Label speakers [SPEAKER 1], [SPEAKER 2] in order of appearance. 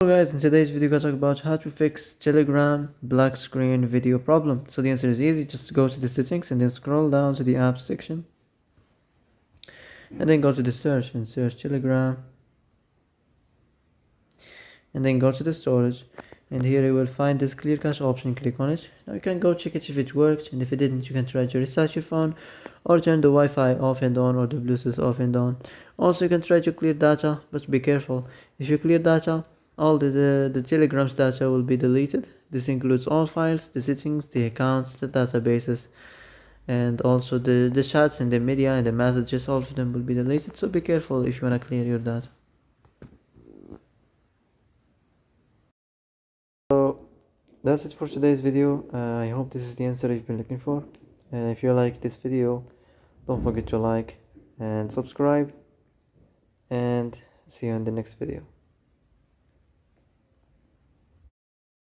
[SPEAKER 1] Hello guys, in today's video we're going to talk about how to fix Telegram black screen video problem. So the answer is easy, just go to the settings and then scroll down to the apps section and then go to the search and search Telegram and then go to the storage, and here you will find this clear cache option. Click on it. Now you can go check it if it worked, and if it didn't you can try to restart your phone or turn the Wi-Fi off and on or the Bluetooth off and on. Also you can try to clear data, but be careful. If you clear data, all the Telegram's data will be deleted. This includes all files, the settings, the accounts, the databases, and also the chats and the media and the messages. All of them will be deleted, so be careful if you want to clear your data. So that's it for today's video. I hope this is the answer you've been looking for. And if you like this video, don't forget to like and subscribe, and see you in the next video.